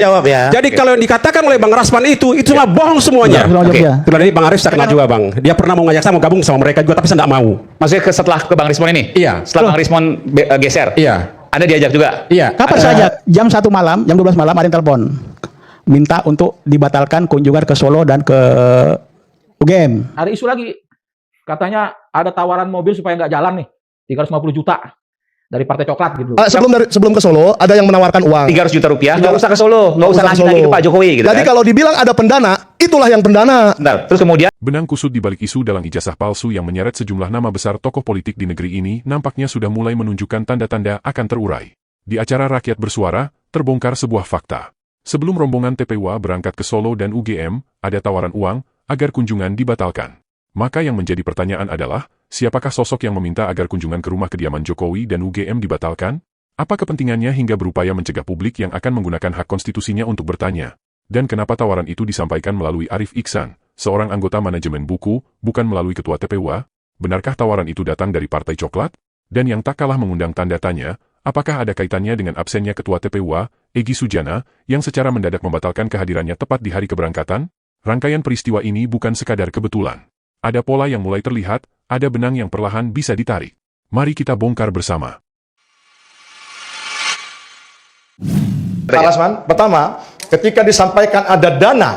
Jawab ya. Jadi kalau yang dikatakan oleh Bang Rasman itu cuma bohong semuanya. Itulah ini Bang Arif saya kenal juga Bang. Dia pernah mau ngajak saya mau gabung sama mereka juga tapi saya tidak mau. Maksudnya setelah ke Bang Rismon ini? Iya. Setelah Bang Rismon geser? Iya. Anda diajak juga? Iya. Kapan saja jam 1 malam, jam 12 malam ada yang telepon minta untuk dibatalkan kunjungan ke Solo dan ke UGM. Ada isu lagi, katanya ada tawaran mobil supaya nggak jalan nih, 350 juta dari Partai Coklat gitu. Sebelum ke Solo ada yang menawarkan uang 300 juta rupiah, nggak usah ke Solo, nggak usah lagi ke Pak Jokowi gitu. Jadi kan? kalau dibilang ada pendana, itulah yang pendana. Bentar, terus kemudian Benang kusut di balik isu dalang ijazah palsu yang menyeret sejumlah nama besar tokoh politik di negeri ini nampaknya sudah mulai menunjukkan tanda-tanda akan terurai. Di acara Rakyat Bersuara, terbongkar sebuah fakta. Sebelum rombongan TPWA berangkat ke Solo dan UGM, ada tawaran uang agar kunjungan dibatalkan. Maka yang menjadi pertanyaan adalah, siapakah sosok yang meminta agar kunjungan ke rumah kediaman Jokowi dan UGM dibatalkan? Apa kepentingannya hingga berupaya mencegah publik yang akan menggunakan hak konstitusinya untuk bertanya? Dan kenapa tawaran itu disampaikan melalui Arif Iksan, seorang anggota manajemen buku, bukan melalui ketua TPWA? Benarkah tawaran itu datang dari Partai Coklat? Dan yang tak kalah mengundang tanda tanya, apakah ada kaitannya dengan absennya ketua TPWA, Egy Sujana, yang secara mendadak membatalkan kehadirannya tepat di hari keberangkatan? Rangkaian peristiwa ini bukan sekadar kebetulan. Ada pola yang mulai terlihat, ada benang yang perlahan bisa ditarik. Mari kita bongkar bersama. Pak Rasman, pertama, ketika disampaikan ada dana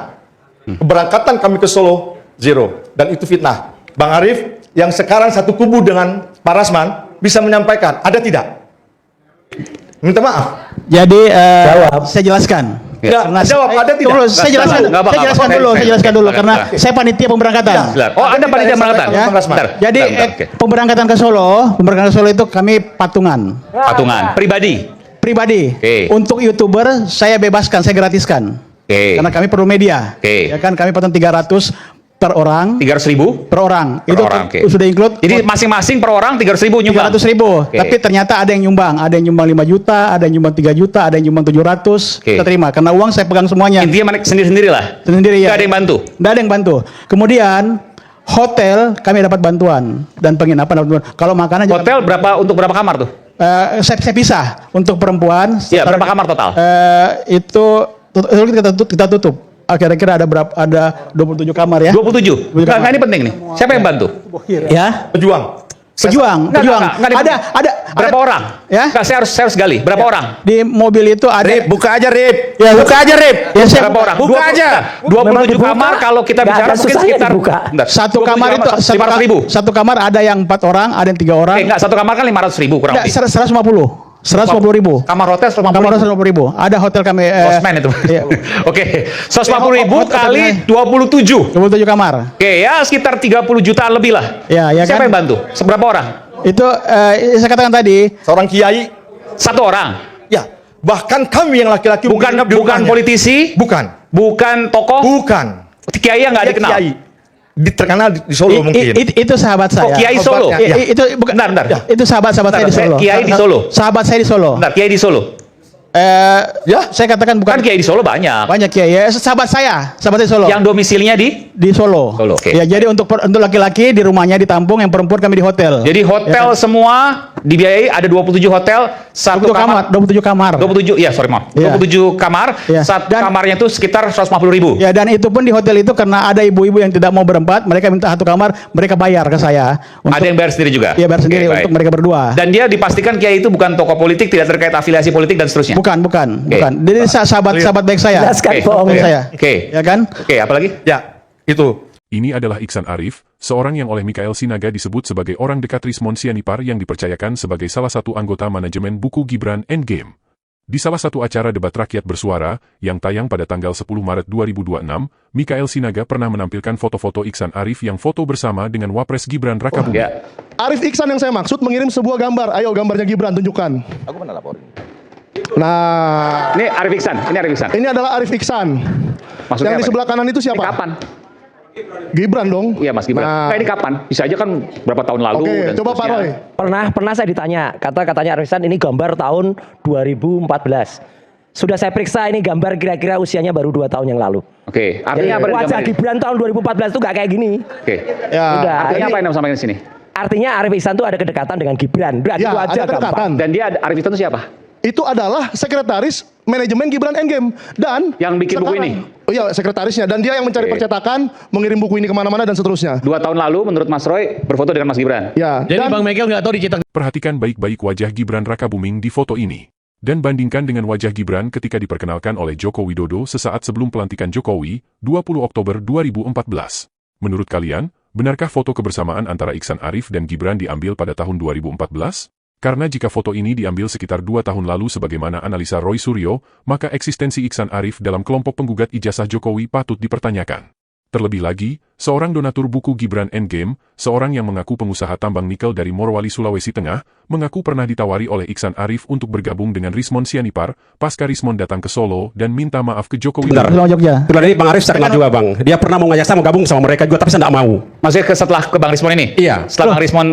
keberangkatan kami ke Solo, zero. Dan itu fitnah. Bang Arif, yang sekarang satu kubu dengan Pak Rasman, bisa menyampaikan, ada tidak? Minta maaf. Jadi saya jelaskan. Ya, jawab, ada tidak? Tunggu, saya jelaskan dulu karena saya panitia pemberangkatan. oh Anda panitia pemberangkatan? Ya. Bentar. Jadi pemberangkatan ke Solo itu kami patungan. Patungan pribadi. Oke. Untuk YouTuber saya bebaskan, saya gratiskan. Oke. Karena kami perlu media. Oke. Ya kan kami patung 300 per orang. 300.000 per orang. Per Itu orang, oke. sudah include. Jadi masing-masing per orang 300.000 nyumbang. 300.000. Oke. Tapi ternyata ada yang nyumbang. Ada yang nyumbang 5 juta, ada yang nyumbang 3 juta, ada yang nyumbang 700. Oke. Kita terima. Karena uang saya pegang semuanya. Intinya sendiri-sendiri lah. Sendiri ya. Nggak ada yang bantu. Nggak ada yang bantu. Kemudian hotel kami dapat bantuan dan penginapan dapat bantuan. Kalau makanan Hotel berapa untuk berapa kamar tuh? saya pisah untuk perempuan. Iya, berapa kamar total? Itu kita tutup. Kira-kira ada berapa? Ada 27 kamar ya. 27. Enggak, ini penting nih. Siapa yang bantu? Ya. Pejuang. Ada berapa orang? Ya. Nggak, saya harus gali. Berapa orang? Di mobil itu ada. Rip, buka aja Rip. Ya, buka aja Rip. Ya, saya Berapa orang? Buka aja. 27 kamar kalau kita bicara mungkin sekitar bentar, satu 27 kamar itu 500.000. satu kamar ada yang 4 orang, ada yang 3 orang. Enggak, satu kamar kan 500.000 kurang Enggak, lebih. 150.000. Kamar hotel 150.000. Kamar 150.000. Ada hotel kami. Losmen itu. Iya. Oke, 150.000 kali 27. 27 kamar. Oke, ya sekitar 30 jutaan lebih lah. Ya Siapa kan? yang bantu? Seberapa orang? Itu saya katakan tadi. Seorang kiai. Satu orang. Ya, bahkan kami yang laki-laki Bukan politisi, bukan tokoh, bukan. kiai yang nggak dikenal. Kiai. Terkenal di Solo mungkin. Itu sahabat saya. Kiai Solo. Ya. Itu bukan. Bentar. Itu sahabat-sahabat saya di Solo. Kiai di Solo. Sahabat saya di Solo. Bentar, kiai di Solo. Ya, saya katakan bukan. Kan kiai di Solo banyak. Banyak kiai. Ya, sahabat saya di Solo. Yang domisilinya di Solo. Solo, oke. Ya, jadi untuk laki-laki di rumahnya ditampung, yang perempuan kami di hotel. Jadi hotel Ya, semua dibiayai, ada 27 hotel, satu 27 kamar. 27, ya sorry maaf. Ya. 27 kamar, Ya. satu Dan- kamarnya itu sekitar 150.000. Ya, dan itu pun di hotel itu karena ada ibu-ibu yang tidak mau berempat, mereka minta satu kamar, mereka bayar ke saya. Ada yang bayar sendiri juga? Iya, bayar sendiri Oke, baik. untuk mereka berdua. Dan dia dipastikan kiai itu bukan tokoh politik, tidak terkait afiliasi politik dan seterusnya. Bukan. Oke. Jadi sahabat baik saya. Oke. Baik saya. Oke. Ya kan? Oke, apa lagi? Ya, itu. Ini adalah Iksan Arif, seorang yang oleh Mikael Sinaga disebut sebagai orang dekat Rismon Sianipar yang dipercayakan sebagai salah satu anggota manajemen buku Gibran Endgame. Di salah satu acara debat rakyat bersuara, yang tayang pada tanggal 10 Maret 2026, Mikael Sinaga pernah menampilkan foto-foto Iksan Arif yang foto bersama dengan Wapres Gibran Rakabumi. Ya. Arif Iksan yang saya maksud mengirim sebuah gambar. Ayo gambarnya Gibran tunjukkan. Aku pernah laporin. Nah, Ini Arif Iksan, ini adalah Arif Iksan. Maksudnya Yang di apa? sebelah kanan itu Ini siapa? kapan? Gibran dong. Iya Mas Gibran. Nah, Nah, ini kapan? Bisa aja kan berapa tahun lalu. oke, dan coba Pak seterusnya. Roy. Pernah saya ditanya, katanya Arif Iksan ini gambar tahun 2014. Sudah saya periksa ini gambar kira-kira usianya baru 2 tahun yang lalu. Oke, artinya apa? Wajah gambarnya? Gibran tahun 2014 itu gak kayak gini. Oke. Ya, Udah, Artinya ini- apa yang Anda sampaikan di sini? Artinya Arif Iksan itu ada kedekatan dengan Gibran. Udah Ya, gitu aja ada kedekatan. gampang. Dan dia Arif Iksan itu siapa? itu adalah sekretaris manajemen Gibran Endgame dan Yang bikin buku ini? Oh iya, sekretarisnya, dan dia yang mencari percetakan, mengirim buku ini kemana-mana dan seterusnya. 2 tahun lalu menurut Mas Roy berfoto dengan Mas Gibran. Ya. Jadi Dan Bang Michael nggak tahu dicetak. Perhatikan baik-baik wajah Gibran Rakabuming di foto ini. Dan bandingkan dengan wajah Gibran ketika diperkenalkan oleh Joko Widodo sesaat sebelum pelantikan Jokowi, 20 Oktober 2014. Menurut kalian, benarkah foto kebersamaan antara Iksan Arif dan Gibran diambil pada tahun 2014? Karena jika foto ini diambil sekitar 2 tahun lalu sebagaimana analisa Roy Suryo, maka eksistensi Iksan Arif dalam kelompok penggugat ijazah Jokowi patut dipertanyakan. Terlebih lagi, seorang donatur buku Gibran Endgame, seorang yang mengaku pengusaha tambang nikel dari Morowali, Sulawesi Tengah, mengaku pernah ditawari oleh Iksan Arif untuk bergabung dengan Rismon Sianipar, pasca Rismon datang ke Solo dan minta maaf ke Jokowi. Bentar. Pulau Jogja. Itulah ini Bang Arif saya kenal juga Bang. Dia pernah mau ngajak saya mau gabung sama mereka juga, tapi saya tidak mau. Maksudnya setelah ke Bang Rismon ini? Iya. Setelah Bang Rismon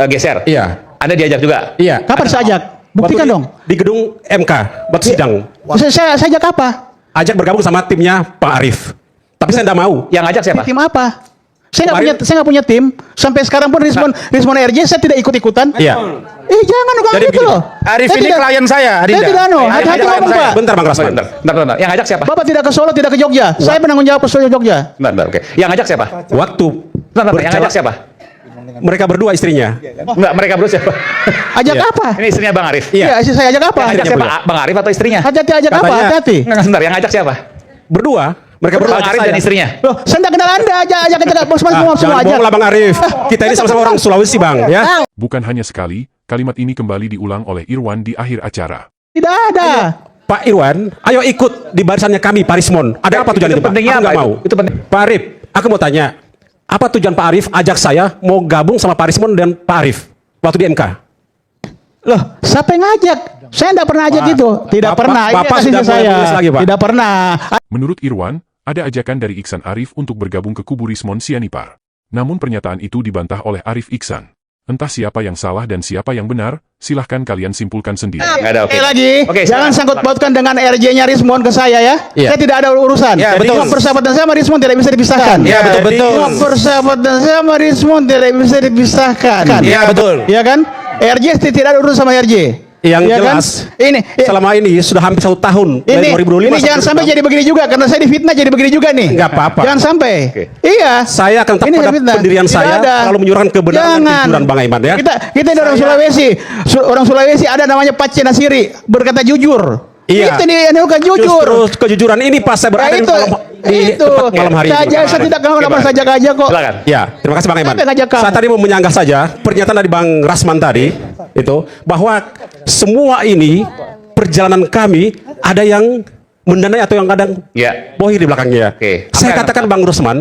geser? Iya. Anda diajak juga? Iya. Kapan saya ajak? Buktikan Waktu dong. Di gedung MK, buat sidang. Saya ajak apa? Ajak bergabung sama timnya Pak Arif. Tapi saya tidak mau. Yang ngajak siapa? Tim apa? Saya Kemarin- nggak punya tim. Sampai sekarang pun Rismon RJ saya tidak ikut-ikutan. Iya. Jangan dong Jadi gitu begini, loh. Arif Saya ini tidak- klien saya, Adinda. Saya tidak hati-hati Klien ngomong saya. Pak. Bentar Bang Rasman. Bentar. Yang ngajak siapa? Bapak tidak ke Solo, tidak ke Jogja. Saya penanggung jawab ke Solo Jogja. Bentar, oke. Yang ngajak siapa? Waktu Bentar, yang berjalan- ngajak siapa? mereka berdua istrinya. Enggak, mereka berdua siapa? Ajak Iya. apa? Ini istrinya Bang Arif. Iya. Iya, saya ajak apa? Yang ngajak Istrinya siapa? Bang Arif atau istrinya? Hati-hati ajak apa? Katanya- Hati-hati. Enggak, sebentar. Yang ngajak siapa? Berdua. Mereka berdua Bang ajak Arif saya. dan istrinya. Loh, saya tidak kenal Anda. Ajak bos Ah, semua jangan ajak. bohong lah Bang Arif. Kita ini sama-sama orang Sulawesi Bang, ya. Bukan hanya sekali, kalimat ini kembali diulang oleh Irwan di akhir acara. Tidak ada. Pak Irwan, ayo ikut di barisannya kami, Pak Rismon. Ada apa tujuan Itu itu, Pak? pentingnya Aku nggak apa mau. itu penting. Pak Arif, aku mau tanya, apa tujuan Pak Arif ajak saya mau gabung sama Pak Rismon dan Pak Arif waktu di MK? Loh, siapa yang ngajak? Saya tidak pernah ajak itu. Tidak Bapak- pernah. Ini Bapak kasih sudah saya. mulai menulis lagi, Pak. Tidak pernah. Menurut Irwan, ada ajakan dari Iksan Arif untuk bergabung ke kubu Rismon Sianipar. Namun pernyataan itu dibantah oleh Arif Iksan. Entah siapa yang salah dan siapa yang benar, silahkan kalian simpulkan sendiri. Enggak ada, oke. Sekali lagi, Oke, jangan silakan. sangkut pautkan dengan RJ-nya Rismon ke saya ya. Iya. Saya tidak ada urusan. Ya, Jadi betul. persahabatan saya sama Rismon tidak bisa dipisahkan. Ya, betul-betul. Persahabatan saya sama Rismon tidak bisa dipisahkan. Iya, betul. Iya kan? RJ tidak ada urusan sama RJ. Yang Iya kan? jelas, Ini selama ini sudah hampir 1 tahun, dari 2025 ini jangan sampai jadi begini juga karena saya difitnah jadi begini juga nih. Nggak apa-apa. Jangan sampai. Oke. Iya. Saya akan tetap Ini pada fitnah. pendirian Tidak saya, ada. selalu menyuarakan kebenaran dan Jangan. kejujuran Bang Aiman ya. Kita ini orang Sulawesi. Orang Sulawesi ada namanya Pace Nasiri, berkata jujur. Iya. Itu nih yang bukan jujur. Justru kejujuran ini pas saya berada Ya, di tempat malam hari ini. Saya tidak kenal apa saja aja kok. Silakan. Ya, terima kasih Bang Aiman. Siapa yang ngajak kamu? Saya tadi mau menyanggah saja pernyataan dari Bang Rasman tadi itu bahwa semua ini perjalanan kami ada yang mendanai atau yang kadang Ya. bohir di belakangnya. Oke. Saya Apa yang- katakan Bang Rasman,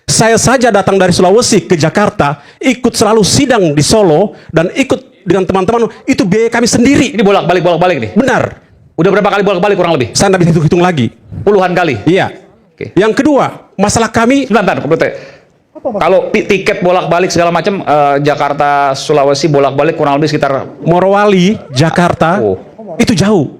saya saja datang dari Sulawesi ke Jakarta, ikut selalu sidang di Solo dan ikut dengan teman-teman itu biaya kami sendiri. Ini bolak-balik nih. Benar. Udah berapa kali bolak-balik kurang lebih? Saya tidak bisa hitung lagi. Puluhan kali. Iya. Oke. Yang kedua, masalah kami Sebentar, kalau tiket bolak-balik segala macam Jakarta Sulawesi bolak-balik kurang lebih sekitar Morowali, Jakarta, Oh. itu jauh.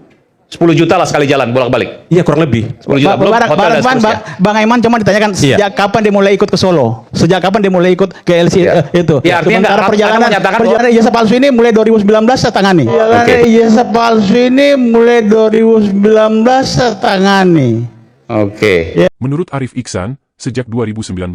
10 juta lah sekali jalan bolak-balik. Iya kurang lebih. 10 juta belum hotel dan seterusnya. Bang Aiman cuma ditanyakan Iya. sejak kapan dia mulai ikut ke Solo? Sejak kapan dia mulai ikut ke LC Iya. itu? Ya, artinya Sementara nggak- perjalanan Anda menyatakan perjalanan ijazah palsu ini mulai 2019 saya tangani. Oke. Ijazah palsu ini mulai 2019 saya tangani. Oke. Menurut Arif Iksan, sejak 2019,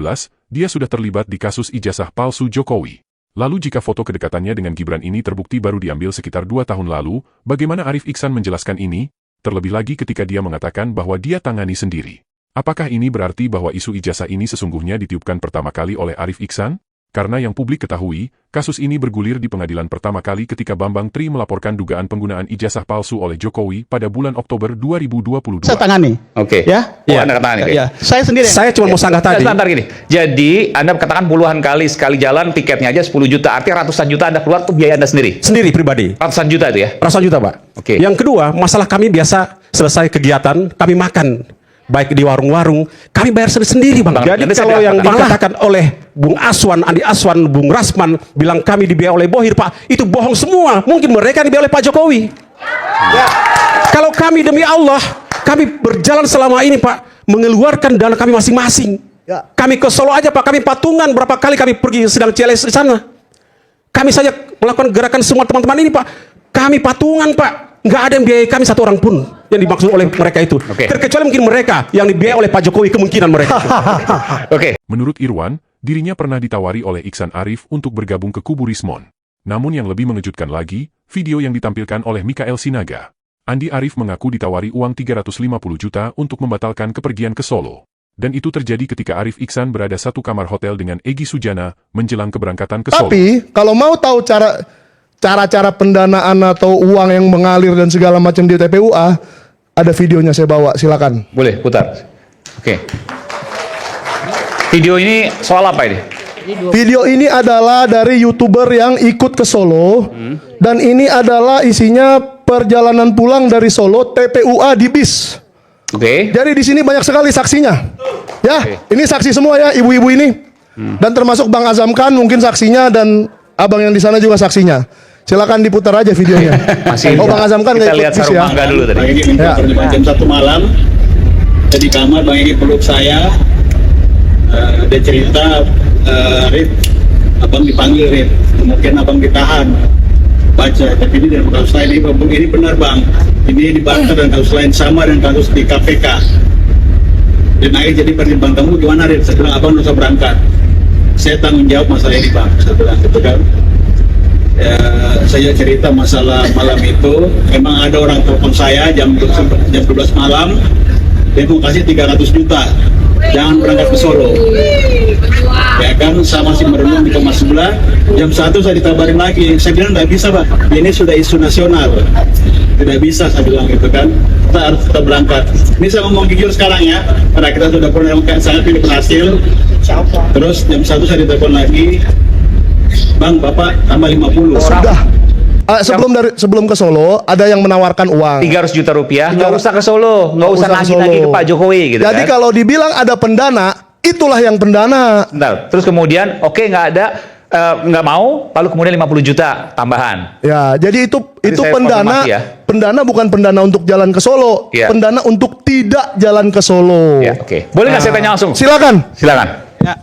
dia sudah terlibat di kasus ijazah palsu Jokowi. Lalu jika foto kedekatannya dengan Gibran ini terbukti baru diambil sekitar 2 tahun lalu, bagaimana Arif Iksan menjelaskan ini? Terlebih lagi ketika dia mengatakan bahwa dia tangani sendiri. Apakah ini berarti bahwa isu ijazah ini sesungguhnya ditiupkan pertama kali oleh Arif Iksan? Karena yang publik ketahui, kasus ini bergulir di pengadilan pertama kali ketika Bambang Tri melaporkan dugaan penggunaan ijazah palsu oleh Jokowi pada bulan Oktober 2022. Saya tangani. Oke. Ya? Oh, Anda katakan ini. Ya, saya sendiri. Saya cuma mau sanggah tadi. Sebentar gini. Jadi Anda katakan puluhan kali sekali jalan tiketnya aja 10 juta. Artinya ratusan juta Anda keluar tuh biaya Anda sendiri. Sendiri pribadi. Ratusan juta itu ya. Ratusan juta, Pak. Oke. Yang kedua, masalah kami biasa selesai kegiatan, kami makan. Baik di warung-warung, kami bayar sendiri, Bang. Bang, Jadi nanti saya kalau yang bilang, dikatakan oleh Bung Aswan, Andi Aswan, Bung Rasman, bilang kami dibiayai oleh Bohir, Pak, itu bohong semua. Mungkin mereka dibiayai oleh Pak Jokowi. Ya. Kalau kami demi Allah, kami berjalan selama ini, Pak, mengeluarkan dana kami masing-masing. Kami ke Solo aja, Pak, kami patungan berapa kali kami pergi sedang CLS di sana. Kami saja melakukan gerakan semua teman-teman ini, Pak. Kami patungan, Pak. nggak ada yang biayai kami satu orang pun yang dimaksud oleh mereka itu. Terkecuali mungkin mereka yang dibiayai oleh Pak Jokowi, kemungkinan mereka. Menurut Irwan, dirinya pernah ditawari oleh Iksan Arif untuk bergabung ke kubu Rismon. Namun yang lebih mengejutkan lagi, video yang ditampilkan oleh Mikael Sinaga. Andi Arif mengaku ditawari uang 350 juta untuk membatalkan kepergian ke Solo. Dan itu terjadi ketika Arif Iksan berada satu kamar hotel dengan Egy Sujana menjelang keberangkatan ke Solo. Tapi kalau mau tahu cara pendanaan atau uang yang mengalir dan segala macam di TPUA, ada videonya saya bawa, silakan. Boleh putar. Oke. Video ini soal apa ini? Video ini adalah dari YouTuber yang ikut ke Solo, dan ini adalah isinya perjalanan pulang dari Solo TPUA di bis. Oke. Jadi di sini banyak sekali saksinya. Ya, ini saksi semua ya, ibu-ibu ini. Dan termasuk Bang Azam Khan mungkin saksinya, dan abang yang di sana juga saksinya. Silakan diputar aja videonya. Bang Azam Khan kita nggak lihat ikut bis sarung ya. mangga dulu tadi. Bang Egy minta pertemuan jam 1 malam. Saya di kamar, Bang Egy peluk saya. Dia cerita, Rip, abang dipanggil, Rip. Mungkin abang ditahan. Baca, tapi ini dari kasus lain. Ini benar, Bang. Ini dibantah dan kasus lain sama dengan kasus di KPK. Dan akhirnya jadi pertimbangan kamu gimana, Rip? Saya bilang, abang harus berangkat. Saya tanggung jawab masalah ini, Bang. Saya bilang gitu kan. Saya cerita masalah malam itu. Memang ada orang telepon saya jam 12 malam. Dia mau kasih 300 juta. Jangan berangkat ke Solo. Ya kan, saya masih merenung di kamar sebelah. Jam 1 saya ditabarin lagi. Saya bilang nggak bisa, Pak. Ini sudah isu nasional. Tidak bisa, saya bilang gitu kan. Kita harus tetap berangkat. Ini saya ngomong jujur sekarang ya. Karena kita sudah pernah sangat pilih berhasil. Terus jam 1 saya ditelepon lagi. Bang, Bapak tambah 50. Sudah. Sebelum ke Solo, ada yang menawarkan uang 300 juta rupiah, nggak usah ke Solo, nggak usah nagih-nagih ke Pak Jokowi gitu. Jadi kan? kalau dibilang ada pendana, itulah yang pendana. Bentar. Terus kemudian, oke, nggak ada, nggak mau, lalu kemudian 50 juta tambahan. Ya, jadi itu saya pendana, konfirmasi ya. pendana bukan pendana untuk jalan ke Solo, Ya. pendana untuk tidak jalan ke Solo. Ya, oke. Boleh nggak saya tanya langsung? Silakan. Silakan. Ya,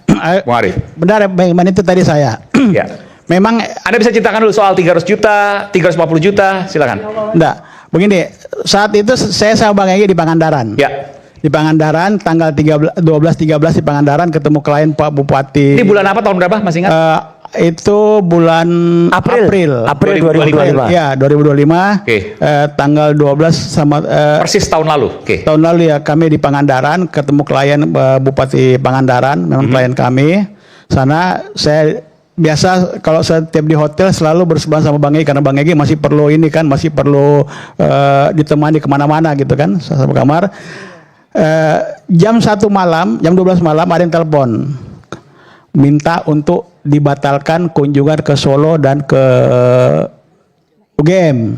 Bung Arif. benar, Bang Iman, itu tadi saya. Ya. Memang Anda bisa ceritakan dulu soal 300 juta, 350 juta, silakan. enggak. Begini, saat itu saya sama Bang Egy di Pangandaran. Ya. Di Pangandaran tanggal 12-13 di Pangandaran ketemu klien Pak Bupati. Ini bulan apa, tahun berapa, masih ingat? Itu bulan April 2025. Ya, 2025. Oke. Tanggal 12 sama Persis tahun lalu. Oke. tahun lalu ya, kami di Pangandaran ketemu klien Bupati Pangandaran, memang klien kami. Sana saya biasa kalau setiap di hotel selalu bersebelahan sama Bang Egy, karena Bang Egy masih perlu ini kan, masih perlu ditemani kemana-mana gitu kan, satu kamar. Jam 1 malam, jam 12 malam ada yang telepon minta untuk dibatalkan kunjungan ke Solo dan ke UGM,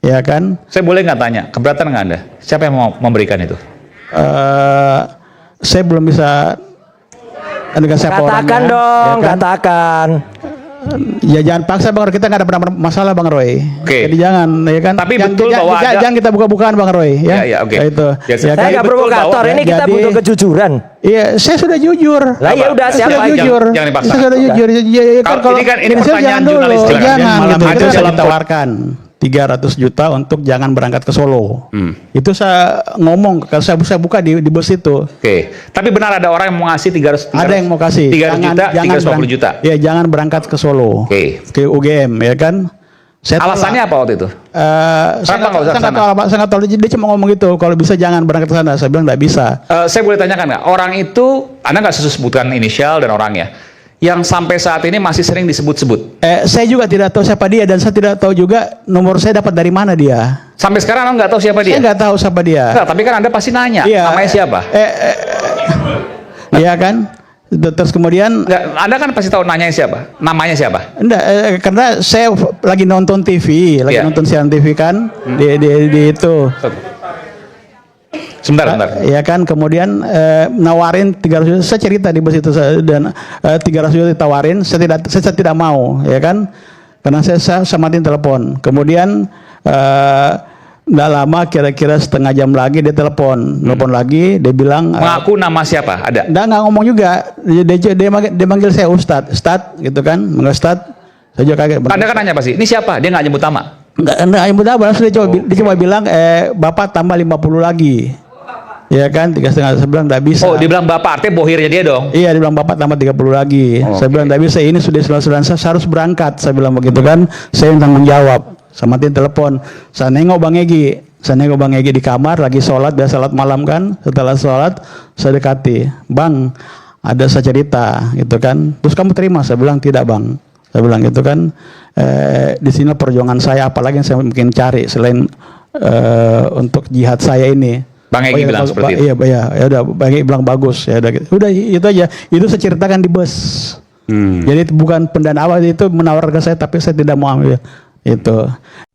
ya kan? Saya boleh nggak tanya, keberatan nggak Anda? Siapa yang mau memberikan itu? Saya belum bisa dengan siapa orangnya. Katakan dong, ya kan? katakan. Ya jangan paksa Bang Roy, kita nggak ada pernah masalah Bang Roy. Oke. Jadi jangan, ya kan. Tapi betul bahwa ada- jangan kita buka-bukaan Bang Roy, ya. Ya, oke. Ya, itu. Ya, Ya, saya kan? Saya nggak betul provokator, bahwa- ini kita Jadi- butuh kejujuran. Iya, saya sudah jujur. Lah ya udah, Saya siapa? sudah jujur. Jangan dipaksa. Saya sudah jujur. Ya, Kalau ini kan ini saya pertanyaan jangan dulu, jurnalis, silakan. jangan. Malam Gitu. itu Kita dalam ditawarkan 300 juta untuk jangan berangkat ke Solo. Itu saya ngomong, kalau saya buka di bus itu. Oke. Tapi benar ada orang yang mau ngasih 300 Ada yang mau kasih 300 juta, 350 juta. Ya, jangan berangkat ke Solo. Oke. Ke UGM, ya kan? Saya Alasannya apa waktu itu? Saya Kenapa nggak usah nggak kesana? tahu, saya nggak tahu. Dia cuma ngomong gitu. Kalau bisa jangan berangkat ke sana. Saya bilang nggak bisa. Saya boleh tanyakan nggak? Orang itu, Anda nggak sebutkan inisial dan orangnya, yang sampai saat ini masih sering disebut-sebut. Saya juga tidak tahu siapa dia, dan saya tidak tahu juga nomor saya dapat dari mana dia. Sampai sekarang Anda nggak tahu siapa dia? Saya nggak tahu siapa dia. Nggak, tapi kan Anda pasti nanya, Iya. namanya siapa? Iya kan? Terus kemudian Nggak, Anda kan pasti tahu nanya siapa, namanya siapa? enggak, karena saya lagi nonton TV, lagi Iya. nonton siaran TV kan, di itu. Sebentar. Ya kan, kemudian nawarin 300 juta. Saya cerita di bus itu, dan 300 juta ditawarin, saya tidak mau, ya kan, karena saya matiin telepon. Kemudian nggak lama, kira-kira setengah jam lagi dia telepon lagi, dia bilang Mengaku nama siapa? Ada? nggak ngomong juga, dia manggil saya Ustadz gitu kan, manggil Ustadz. Saya juga kaget. Anda kan nanya pasti, ini siapa? Dia nggak nyebut nama. Enggak, yang benar dia coba bilang Bapak tambah 50 lagi. Ya kan, 3,5. Saya bilang enggak bisa. Oh, dibilang Bapak, artinya bohirnya dia dong. Iya, dibilang Bapak tambah 30 lagi. Saya bilang enggak bisa, ini sudah selesai, saya harus berangkat. Saya bilang begitu kan. Saya yang tanggung jawab. Sama matiin telepon. Saya nengok Bang Egi di kamar lagi sholat, biasa sholat malam kan. Setelah sholat saya dekati, Bang, ada saya cerita gitu kan. Terus kamu terima? Saya bilang tidak, Bang. Saya bilang gitu kan. Di sini perjuangan saya, apalagi yang saya mungkin cari selain untuk jihad saya ini. Bang Egi bilang seperti itu. Iya, ya udah, Bang Egi bilang bagus, ya udah, udah itu aja. Itu saya ceritakan di bus. Jadi itu bukan pendana awal, itu menawarkan saya, tapi saya tidak mau ambil itu.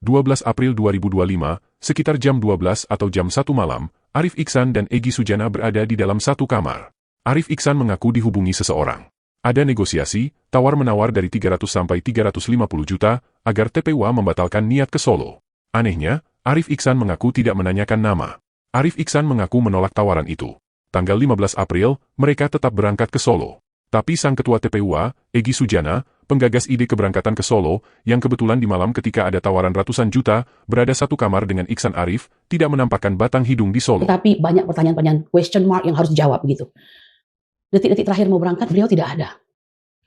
12 April 2025, sekitar jam 12 atau jam 1 malam, Arif Iksan dan Egy Sujana berada di dalam satu kamar. Arif Iksan mengaku dihubungi seseorang. Ada negosiasi, tawar-menawar dari 300 sampai 350 juta agar TPWA membatalkan niat ke Solo. Anehnya, Arif Iksan mengaku tidak menanyakan nama. Arif Iksan mengaku menolak tawaran itu. Tanggal 15 April, mereka tetap berangkat ke Solo. Tapi sang ketua TPWA, Egy Sujana, penggagas ide keberangkatan ke Solo, yang kebetulan di malam ketika ada tawaran ratusan juta, berada satu kamar dengan Iksan Arif, tidak menampakkan batang hidung di Solo. Tetapi banyak pertanyaan-pertanyaan question mark yang harus dijawab gitu. Detik-detik terakhir mau berangkat, beliau tidak ada.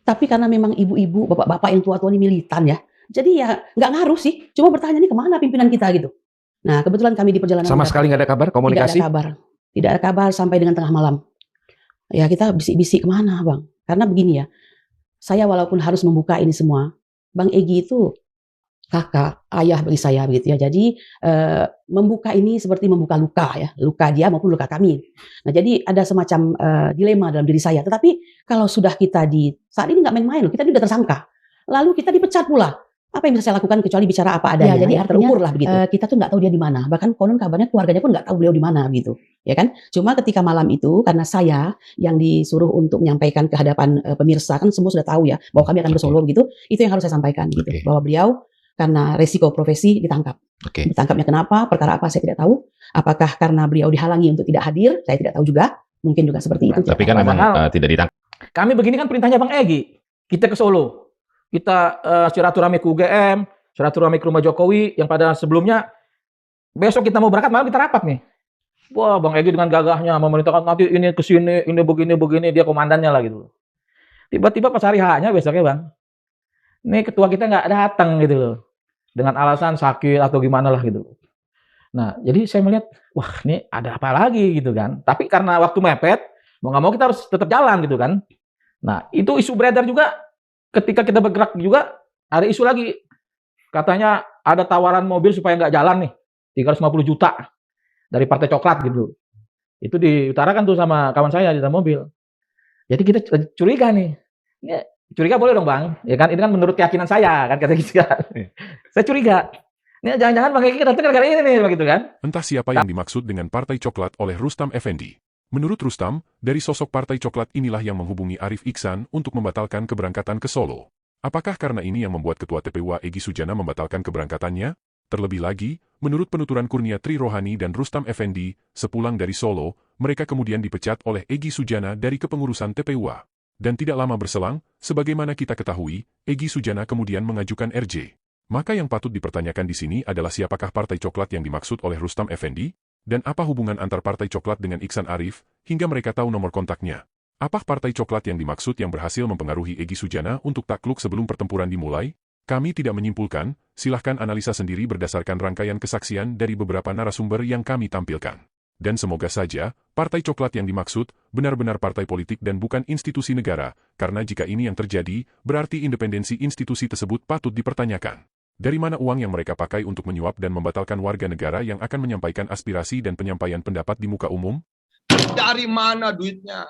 Tapi karena memang ibu-ibu, bapak-bapak yang tua-tua ini militan ya, jadi ya nggak ngaruh sih, cuma bertanya nih kemana pimpinan kita gitu. Nah kebetulan kami di perjalanan Sama sekali nggak ada kabar komunikasi? Tidak ada kabar sampai dengan tengah malam. Ya kita bisik-bisik kemana Bang, karena begini ya, saya walaupun harus membuka ini semua, Bang Egy itu kakak, ayah bagi saya begitu ya. Jadi membuka ini seperti membuka luka ya, luka dia maupun luka kami. Nah jadi ada semacam dilema dalam diri saya. Tetapi kalau sudah kita saat ini nggak main-main loh, kita ini sudah tersangka, lalu kita dipecat pula. Apa yang bisa saya lakukan kecuali bicara apa adanya? Ya, jadi artinya terukur lah begitu. Kita tuh nggak tahu dia di mana. Bahkan konon kabarnya keluarganya pun nggak tahu beliau di mana gitu, ya kan? Cuma ketika malam itu karena saya yang disuruh untuk menyampaikan ke hadapan pemirsa, kan semua sudah tahu ya bahwa kami akan ke Solo begitu. Itu yang harus saya sampaikan gitu, bahwa beliau karena resiko profesi ditangkap. Ditangkapnya kenapa? Perkara apa saya tidak tahu. Apakah karena beliau dihalangi untuk tidak hadir? Saya tidak tahu juga. Mungkin juga seperti itu. Tapi kan memang tidak ditangkap. Kami begini kan perintahnya Bang Egy. Kita ke Solo. Kita silaturahmi ke UGM, silaturahmi ke rumah Jokowi yang pada sebelumnya besok kita mau berangkat malam kita rapat nih. Wah, Bang Egy dengan gagahnya memerintahkan nanti ini ke sini, ini begini, dia komandannya lah gitu. Tiba-tiba pas hari H-nya besoknya Bang, ini ketua kita nggak datang gitu loh. Dengan alasan sakit atau gimana lah gitu. Nah, jadi saya melihat, wah ini ada apa lagi gitu kan. Tapi karena waktu mepet, mau nggak mau kita harus tetap jalan gitu kan. Nah, itu isu beredar juga. Ketika kita bergerak juga, ada isu lagi. Katanya ada tawaran mobil supaya nggak jalan nih. 350 juta dari Partai Coklat gitu. Itu diutarakan tuh sama kawan saya di dalam mobil. Jadi kita curiga nih. Ya, curiga boleh dong Bang. Ya kan, ini kan menurut keyakinan saya kan, kata gitu kan. Saya curiga. Ini jangan-jangan Bang Egy datang gara-gara ini nih, begitu kan. Entah siapa yang dimaksud dengan Partai Coklat oleh Rustam Effendi. Menurut Rustam, dari sosok Partai Coklat inilah yang menghubungi Arif Iksan untuk membatalkan keberangkatan ke Solo. Apakah karena ini yang membuat Ketua TPWA Egy Sujana membatalkan keberangkatannya? Terlebih lagi, menurut penuturan Kurnia Tri Rohani dan Rustam Effendi, sepulang dari Solo, mereka kemudian dipecat oleh Egy Sujana dari kepengurusan TPWA. Dan tidak lama berselang, sebagaimana kita ketahui, Egy Sujana kemudian mengajukan RJ. Maka yang patut dipertanyakan di sini adalah siapakah Partai Coklat yang dimaksud oleh Rustam Effendi? Dan apa hubungan antar Partai Coklat dengan Iksan Arif, hingga mereka tahu nomor kontaknya? Apa Partai Coklat yang dimaksud yang berhasil mempengaruhi Egy Sujana untuk takluk sebelum pertempuran dimulai? Kami tidak menyimpulkan, silahkan analisa sendiri berdasarkan rangkaian kesaksian dari beberapa narasumber yang kami tampilkan. Dan semoga saja, Partai Coklat yang dimaksud, benar-benar partai politik dan bukan institusi negara, karena jika ini yang terjadi, berarti independensi institusi tersebut patut dipertanyakan. Dari mana uang yang mereka pakai untuk menyuap dan membatalkan warga negara yang akan menyampaikan aspirasi dan penyampaian pendapat di muka umum? Dari mana duitnya?